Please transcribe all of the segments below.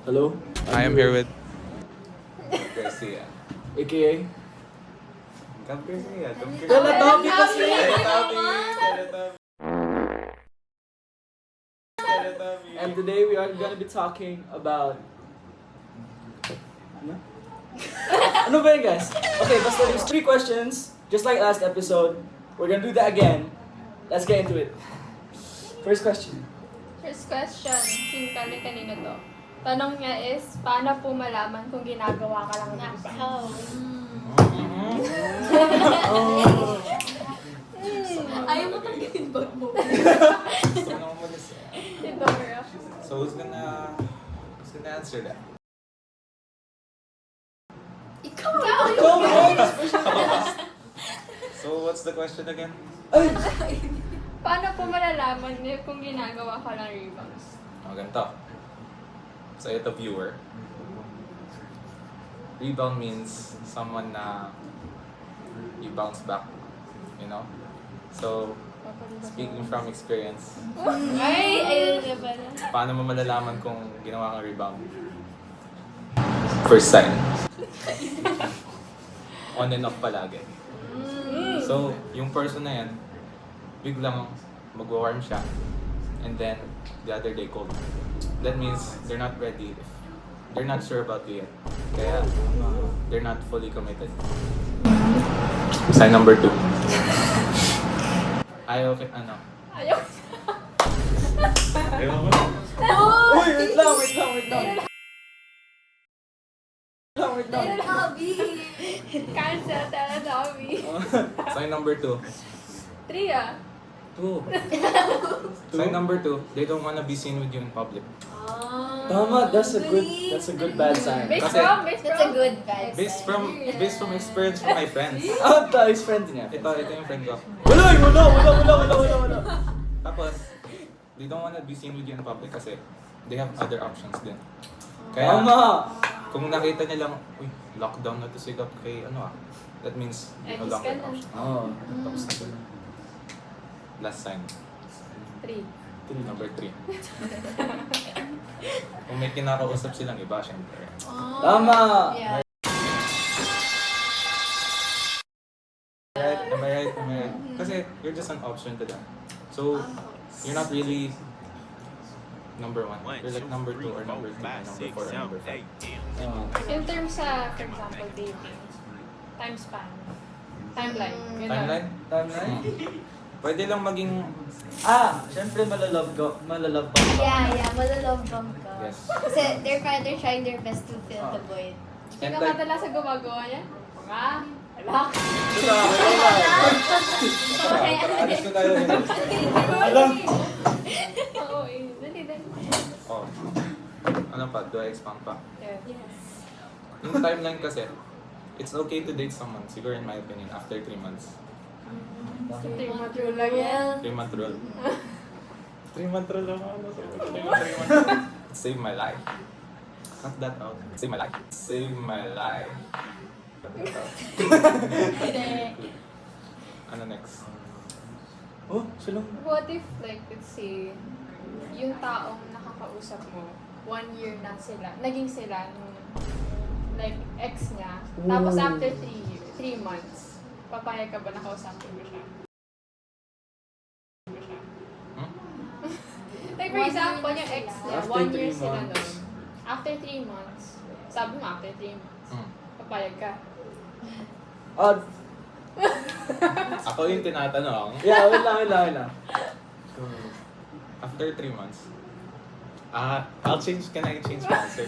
Hello? I am here with Garcia. AKA? Gab Garcia. Teletopi kasi! And today we are gonna be talking about... Ano? Ano ba yun, guys? Okay, basta there's 3 questions, just like last episode. We're gonna do that again. Let's get into it. First question. First question, simple kanina to. Tanong niya is, paano po malaman kung ginagawa ka lang ng iba? Ayaw mo talaga yung bag mo. Si Dora. So who's gonna answer that? Ikaw! So what's the question again? Paano po malalaman niyo kung ginagawa ka lang rebounds? Ganito. So ito viewer. Rebound means someone na you bounce back, you know? So, speaking from experience, Ay, ayun na pala. paano mo malalaman kung ginawa kang rebound? First sign. On and off palagi. So, yung person na yan, biglang mag-warm siya, and then the other day cold. That means they're not ready. They're not sure about you yet. Kaya they're not fully committed. Sign number 2. Ayaw kay ano? Ayaw. Ayaw mo? Uy, wait lang. Wait lang. Abi! Cancel, Teletubby. Sign number 2. 3 ah. 2. Sign number 2. They don't wanna be seen with you in public. Tama, that's a good bad sign. Based Kasi- from? That's a good vibe. Based from experience from my friends. Ah, tayo is friend niya. Ito yung friend ko. Wala. Tapos, they don't wanna be seen with you in public kasi they have other options din. Kaya, Tama! kung nakita niya lang, uy, lockdown na to si Gab kay that means no Ekis longer ka na. option. Oo. Tapos na sila. Last sign. 3. Number 3. Kung may kinakausap silang iba, syempre. Tama! Yeah. Am I right? Kasi you're just an option to them. So, you're not really number 1. You're like number 2 or number 3 or number 4 or number 5. In terms sa, for example, dating, time span, timeline, yun Timeline? Timeline? Pwede lang maging... Siyempre malalove ba? Yeah, malalove bomb ka. Yes. Kasi they're trying their best to fill the void. And Sino like, kadalasan gumagawa niya? Mga alak. alis ko tayo yun. Oo, eh. Dali. Oh. Ano pa? Do I expand pa? Yeah. Yes. Yung timeline kasi, it's okay to date someone, siguro in my opinion, after 3 months. 3-month rule lang yan. 3-month rule. 3-month rule lang ako. 3 months. Save my life. Cut that out. Save my life. Save my life. Cut that out. Ano next? Oh, sila. What if, like, let's say, yung taong nakakausap mo, 1 year na sila, naging sila nung, like, ex niya, tapos after 3 months, papayag ka ba nakausapin mo siya? Like, for example, yung ex niya, After 1 year 3 sila months. nun. After 3 months, sabi mo after 3 months, papayag ka. Ako yung tinatanong. Yeah, wait lang. After 3 months, I'll change, can I change my answer?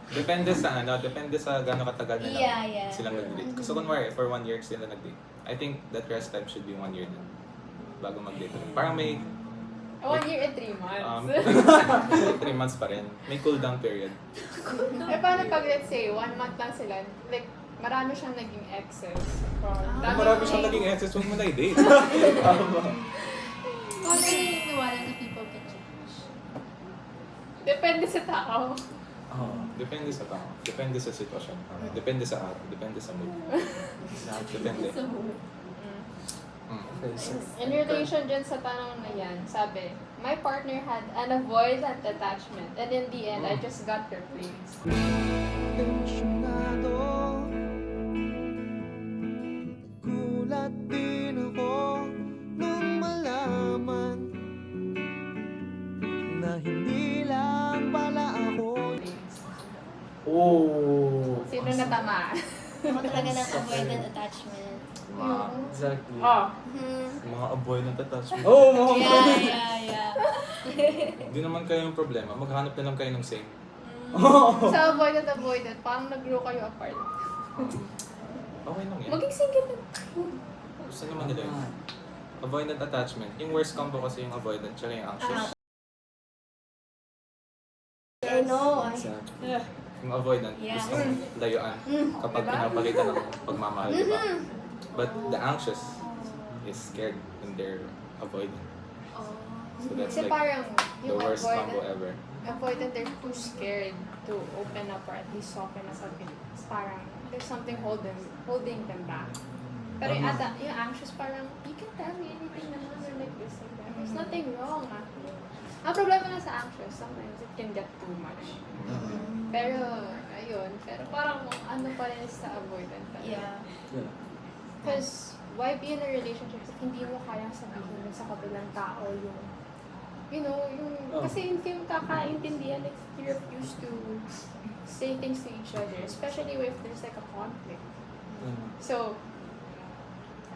Depende sa gano'ng katagal na lang Yeah. silang nag-date. Kasi kunwari, for 1 year sila nag-date. I think that rest time should be 1 year din bago mag-date. Parang may 1 year and 3 months. 3 months pa rin. May cool down period. Paano pag, let's say, 1 month lang sila, like, marami siyang naging exes. Marami siyang naging exes, huwag mo na i-date. Paano naniniwala na people can change? Depende sa tao. Depende sa tao. Depende sa sitwasyon. Depende sa araw. Depende sa mood. Depende. In relation dyan sa tanong na yan, sabi, my partner had an avoidant attachment, and in the end, I just got replaced. Tensyonado, gulat din ako nung malaman na hindi lang pala ako. Oh. Sino natamaan? Ako talaga ng avoidant attachment. Exactly. Oh, Mga avoidant attachment. Oh, mga Yeah. Hindi naman kayo yung problema. Maghanap na lang kayo ng same. sa avoidant, parang nag-grow kayo apart. Okay lang yan. Maging single na. Gusto naman nila yun. Avoidant attachment. Yung worst combo kasi yung avoidant tsaka yung anxious. I know. Exactly. Yung avoidant, Yeah. gusto mong layuan kapag Diba? pinapakita ng pagmamahal, di ba? But the anxious is scared when they're avoidant. So that's Kasi like parang the yung worst combo ever. avoidant, they're too scared to open up or at least soften up a bit. Parang there's something holding them back. Pero yung, yung anxious, parang you can tell me anything naman or like this and that. There's nothing wrong actually. Ang problema na sa anxious, sometimes it can get too much. Pero, ayun. Pero parang ano pa rin sa avoidant talaga. Yeah. Yeah. Because why be in a relationship if hindi mo kayang sabihin dun sa kabilang tao yung, you know, yung, kasi hindi mo kakaintindihan if you refuse to say things to each other, especially if there's like a conflict. So,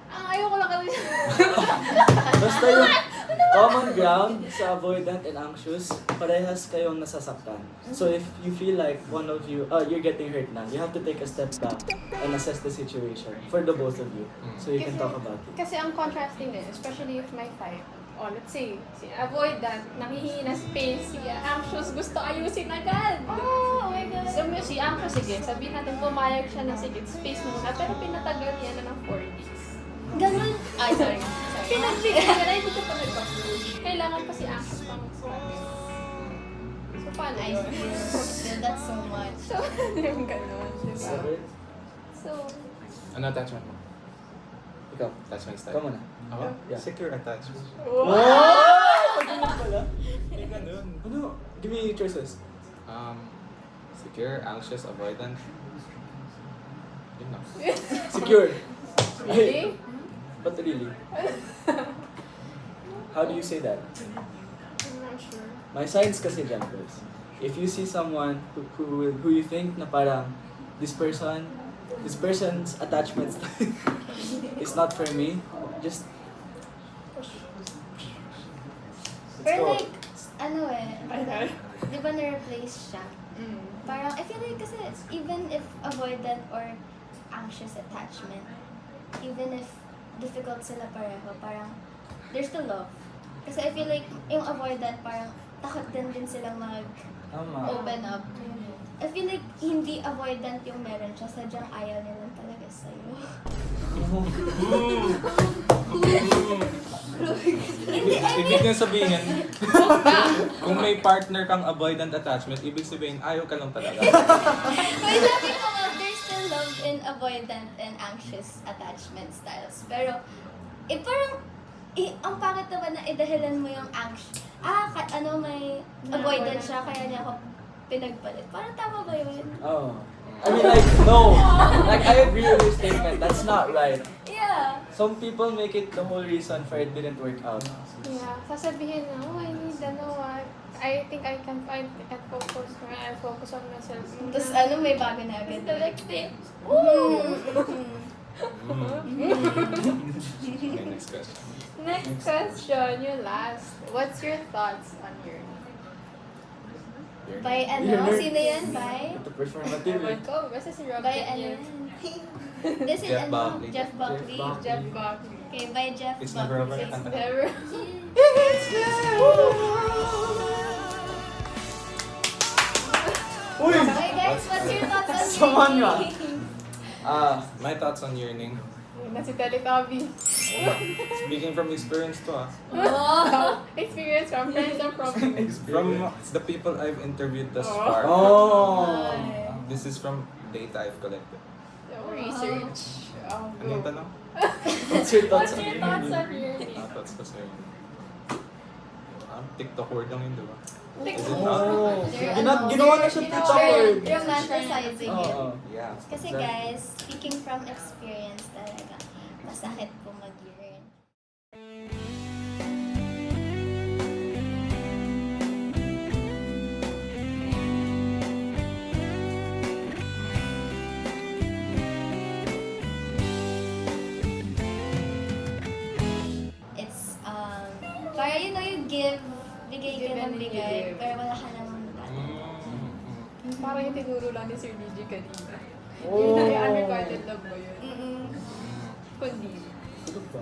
ang ayoko lang kasi. Basta yung common ground sa avoidant and anxious, parehas kayong nasasaktan. So if you feel like one of you, you're getting hurt na, you have to take a step back and assess the situation for the both of you. So you can talk about it. Kasi ang contrasting din, especially if may fight, let's say, si avoidant, nanghihingi na space, si anxious gusto ayusin agad. Oh my God. So, si anxious, sige, sabihin natin pumayag siya na sige, space muna, pero pinatagal niya na ng 4 days. Ganun. Ay, sorry. Pinagbigyan niya na, hindi ko pa nagpa-push. Kailangan pa si anxious pang mag-start. So, paano I yun? feel that so much. So, yung ganun, diba? Sorry. So, Ano attachment mo? Ikaw. Attachment style? Ikaw muna. Ako? Yeah. Secure attachment. Wow! Ganun pala. Hindi ganun. Ano? Give me choices. Secure, anxious, avoidant. Yun lang. Secure. really? But really? How do you say that? I'm not sure. My signs kasi dyan, guys. If you see someone who you think na parang this person's attachment style is not for me, just Pero go. like, ano Ano? di ba na-replace siya? Parang, I feel like kasi even if avoidant or anxious attachment, even if difficult sila pareho, parang there's still love. Kasi I feel like yung avoidant parang takot din silang Tama. mag-open up. I feel like hindi avoidant yung meron siya, sadyang ayaw niya lang talaga sa'yo. Ibig niyang sabihin, kung may partner kang avoidant attachment, ibig sabihin, ayaw ka lang talaga. May sabi ko nga, there's still love in avoidant and anxious attachment styles. Pero, parang, ang pangit naman na idahilan mo yung anxious. May avoidant siya, kaya niya ako pinagpalit. Parang tama ba yun? Oh. I mean, like, no. Like, I agree with your statement. That's not right. Yeah. Some people make it the whole reason for it didn't work out. Yeah, sasabihin na, I need I think I can find and focus when I focus on myself. Tapos may bago na agad. Selective. Okay, next question. Next question, your last. What's your thoughts on your By sino yan? By? The performative. Ewan ko, basta si Robert By yun. This is Jeff Buckley. Jeff Buckley. Jeff Buckley. Okay, by Jeff It's Buckley. never over na kanta. Never. Uy! Okay guys, what's your thoughts on Saman nga. yearning? My thoughts on yearning. Na si Teletubby. Speaking from experience to Experience from friends or from From the people I've interviewed thus Oh. far. Oh! This is from data I've collected. research. Ano yung tanong? What's your thoughts What's on your it? thoughts on yearning? Thoughts ko sa yearning. TikTok word lang yun, di ba? TikTok. Is it not? Oh, They're ginawa na siya TikTok word. romanticizing it. Oo. Yeah. Kasi guys, speaking from experience talaga, masakit po mag-yearn. It's, para you know, you give, bigay ka Give ng and bigay, give. pero wala ka namang magagawa. Parang yung tinuro lang ni Sir DJ kanina. Oh. Yun na yung unrequited love mo yun. Mm-mm. Kundi. Tulog ba?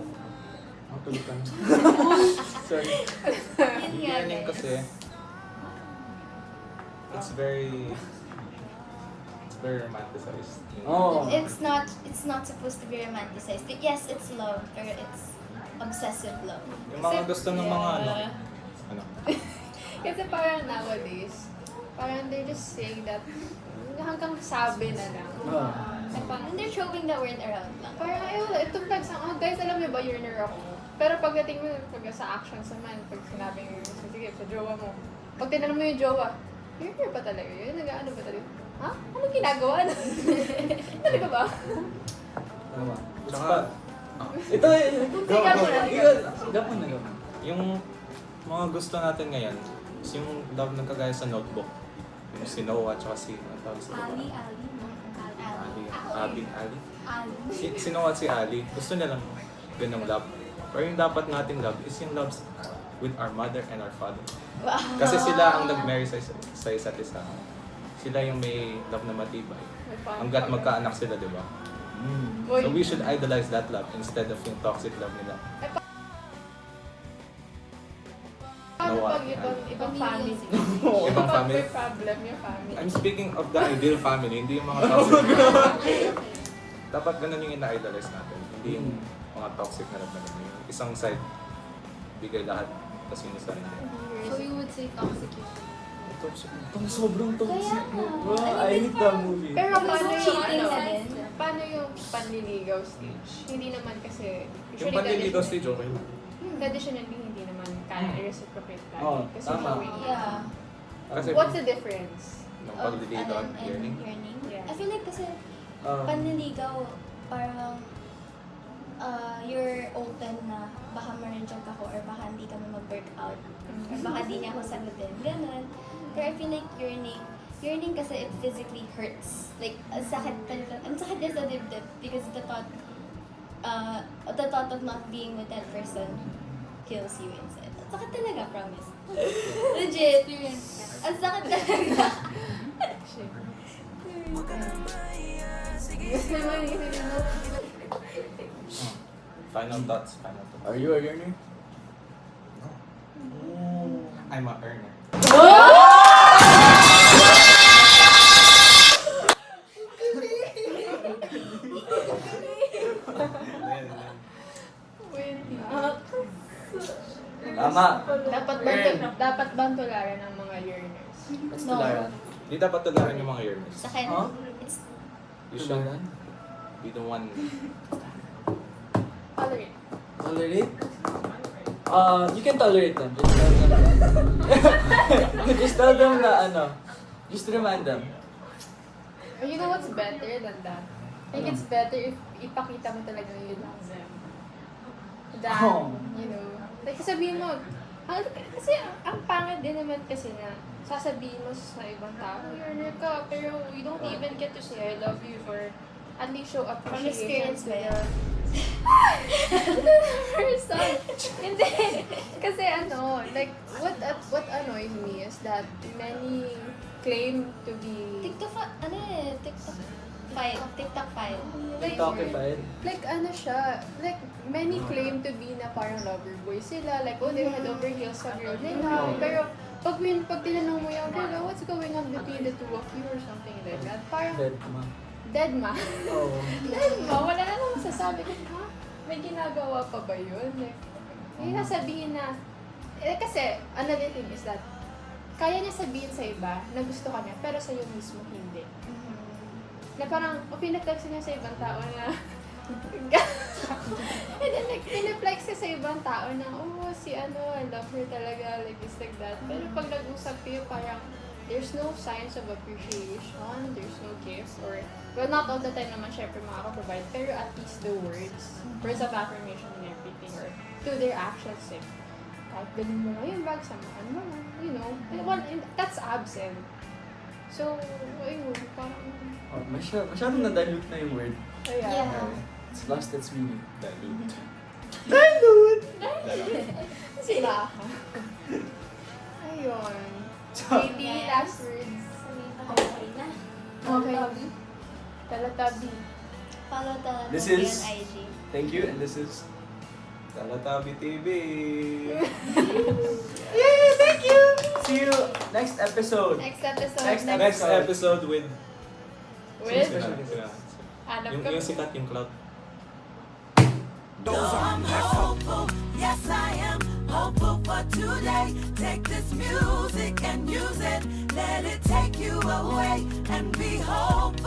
Ang tulog ka na. Sorry. Yun nga Yearning guys. kasi, it's very romanticized. Oh. It's not supposed to be romanticized. Yes, it's love, pero it's obsessive love. Yung mga gusto ng mga ano? Kasi parang nowadays, parang they're just saying that hanggang sabi na lang. Ay, parang, And they're throwing the word around lang. parang ayun, ito flags ang, guys, alam niyo ba, yearner ako. Pero pagdating mo, pag sa actions naman, pag sinabing, sige, sa jowa mo, pag tinanong mo yung jowa, yearner ba talaga yun? Nag-ano ba talaga? Ha? Anong ginagawa? Talaga ba? Tama. Tsaka, Ito eh. Ikaw mo na, Gapon na gapon. yung mga gusto natin ngayon, is yung love ng kagaya sa Notebook. Yung si Noah, tsaka si, ano tawag sa Ali. Si Noah at si Ali, gusto nila lang ganong love. Pero yung dapat nating love is yung love with our mother and our father. Kasi sila ang nag-marry sa isa't isa. Sila yung may love na matibay. Hanggat magkaanak sila, di ba? Boy, So we should idolize that love instead of yung toxic love nila. paano Noah pag at ibang family? Ibang family. May problem yung family. I'm speaking of the ideal family, hindi yung mga toxic. Dapat ganun yung ina-idolize natin. Hindi yung mga toxic na love na ganun. Yung isang side, bigay lahat, tapos yung isa hindi. So you would say toxic yun? Itong sobrang toxic Kaya mo. nga. Bro, I I mean, hate that movie. Pero paano yung Cheating ano? na din. Paano yung panliligaw stage? Hindi naman kasi... Yung panliligaw stage, okay lang. Traditionally, hindi naman kaya i-reciprocate lagi. Oo, Kasi tama. showing Yeah. Kasi What's the difference? nung pagliligaw at yearning. Yeah. I feel like kasi Um, panliligaw, parang you're open na baka ma-reject ako or baka hindi kami mag-work out or baka di niya ako sagutin. Ganon. Pero I feel like yearning kasi it physically hurts. Like, ang sakit talaga. Ang sakit niya sa dibdib because the thought of not being with that person kills you inside. Ang sakit talaga, promise. Legit. Ang sakit talaga. Final thoughts. Are you a yearner? I'm a earner. Tama. Dapat bang tularan ng mga yearners? Let's No. tularan. Di dapat tularan yung mga yearners. Sa akin, Huh? it's You should be the one. Tolerate. Tolerate? You can tolerate them. Just tell them. Just tell them na ano. Just remind them. You know what's better than that? I think it's better if ipakita mo talaga you love them. Than, Oh. you know, like sabihin mo, kasi ang pangit din naman kasi na sasabihin mo sa ibang tao, yearner ka, pero you don't even get to say I love you for at least show From appreciation experience to ba the yan? person. Hindi. Kasi ano, like, what annoys me is that many claim to be TikTok file. TikTokified. like ano siya, like many claim to be na parang lover boy sila, like oh, they head over heels sa girl nila, pero pag tinanong mo yung girl, oh, what's going on between the two of you or something like that, parang Dead ma. dead ma. Oo. Dead ma, wala na namang sasabi ko, ha? May ginagawa pa ba yun? Like, may sasabihin na, kasi another thing is that, kaya niya sabihin sa iba na gusto ka niya, pero sa'yo mismo hindi. Na parang, o pinag-text niya sa ibang tao na, And then like, piniplex ka sa ibang tao na, oh, si ano, I love her talaga, like this, like that. Pero pag nag-usap kayo, parang, there's no signs of appreciation, there's no gifts, or, well, not all the time naman syempre makaka-provide, pero at least the words of affirmation and everything, or to their actions, like, kahit bilhin mo lang yung bag, samahan mo lang, you know, and that's absent. So, ayun, parang, Oh, masyadong na-dilute na yung word. ayan. Yeah. It's lost its meaning. Dilute. Sila. Ayun. Maybe Yes. last words. Okay na. Okay. Talatabi. Follow the This on is- IG. Thank you, and this is... Talatabi TV! Yay! Thank you! See you next episode. Next episode. Next episode with... With? Sila. Hanap Yung ka. sikat, yung cloud. I'm hopeful, yes I am hopeful for today. Take this music and use it, let it take you away and be hopeful.